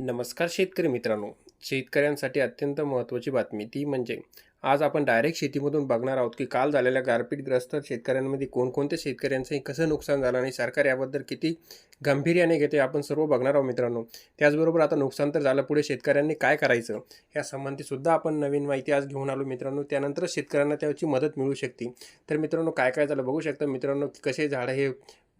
नमस्कार शेतकरी मित्रांनो. शेतकऱ्यांसाठी अत्यंत महत्त्वाची बातमी ती म्हणजे आज आपण डायरेक्ट शेतीमधून बघणार आहोत की काल झालेल्या गारपीटग्रस्त शेतकऱ्यांमध्ये कोणकोणत्या शेतकऱ्यांचं कसं नुकसान झालं आणि सरकार याबद्दल किती गांभीर्याने घेते आपण सर्व बघणार आहोत मित्रांनो. त्याचबरोबर आता नुकसान तर झालं, पुढे शेतकऱ्यांनी काय करायचं यासंबंधी सुद्धा आपण नवीन माहिती आज घेऊन आलो मित्रांनो. त्यानंतरच शेतकऱ्यांना त्याची मदत मिळू शकते. तर मित्रांनो काय काय झालं बघू शकता मित्रांनो, की कसे झाडं हे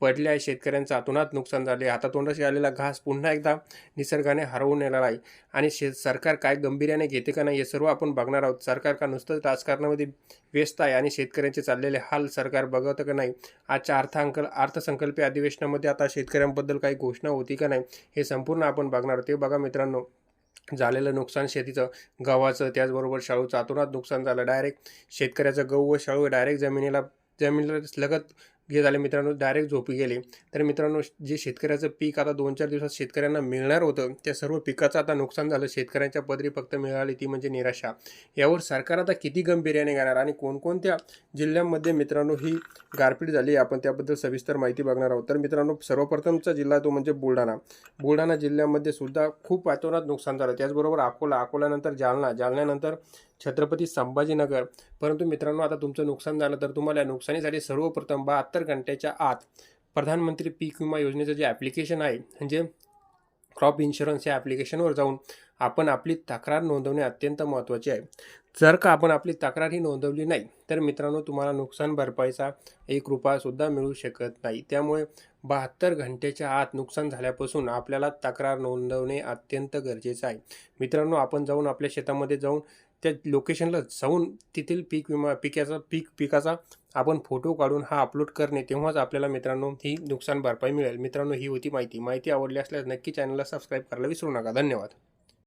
पडले आहे, शेतकऱ्यांचं अतोनात नुकसान झाले, हातातोंडाशी आलेला घास पुन्हा एकदा निसर्गाने हरवून नेलेला आहे. आणि सरकार काय गांभीर्याने घेते का नाही हे सर्व आपण बघणार आहोत. सरकार का नुसतं राजकारणामध्ये व्यस्त आहे आणि शेतकऱ्यांचे चाललेले हाल सरकार बघतं का नाही. आजच्या अर्थसंकल्पीय अधिवेशनामध्ये आता शेतकऱ्यांबद्दल काही घोषणा होती का नाही हे संपूर्ण आपण बघणार आहोत. ते बघा मित्रांनो, झालेलं नुकसान शेतीचं, गव्हाचं, त्याचबरोबर शाळूचं अतोनात नुकसान झालं. डायरेक्ट शेतकऱ्याचं गहू व शाळू डायरेक्ट जमिनीला लगत हे झाले मित्रांनो, डायरेक्ट झोपी गेले. तर मित्रांनो, जे शेतकऱ्याचं पीक आता 2-4 दिवसात शेतकऱ्यांना मिळणार होतं, त्या सर्व पिकाचं आता नुकसान झालं. शेतकऱ्यांच्या पदरी फक्त मिळाली ती म्हणजे निराशा. यावर सरकार आता किती गंभीर्याने घेणार आणि कोणकोणत्या जिल्ह्यांमध्ये मित्रांनो ही गारपीट झाली, आपण त्याबद्दल सविस्तर माहिती बघणार आहोत. तर मित्रांनो, सर्वप्रथमचा जिल्हा तो म्हणजे बुलढाणा जिल्ह्यामध्ये सुद्धा खूप अतोनात नुकसान झालं. त्याचबरोबर अकोल्यानंतर जालन्यानंतर छत्रपती संभाजीनगर. परंतु मित्रांनो, आता तुमचं नुकसान झालं तर तुम्हाला या नुकसानीसाठी सर्वप्रथम 72 घंट्याच्या आत प्रधानमंत्री पीक विमा योजनेचं जे ॲप्लिकेशन आहे, म्हणजे क्रॉप इन्शुरन्स या ॲप्लिकेशनवर जाऊन आपण आपली तक्रार नोंदवणे अत्यंत महत्त्वाचे आहे. जर का आपण आपली तक्रार ही नोंदवली नाही तर मित्रांनो, तुम्हाला नुकसान भरपाईचा ₹1 मिळू शकत नाही. त्यामुळे 72 घंटेच्या आत नुकसान झाल्यापासून आपल्याला तक्रार नोंदवणे अत्यंत गरजेचं आहे. मित्रांनो, आपण जाऊन आपल्या शेतामध्ये जाऊन त्या लोकेशनला जाऊन तेथील पिकाचा आपण फोटो काढून हा अपलोड करणे, तेव्हाच आपल्याला मित्रांनो ही नुकसान भरपाई मिळेल. मित्रांनो, ही होती माहिती आवडली असल्यास नक्की चॅनलला सबस्क्राईब करायला विसरू नका. धन्यवाद.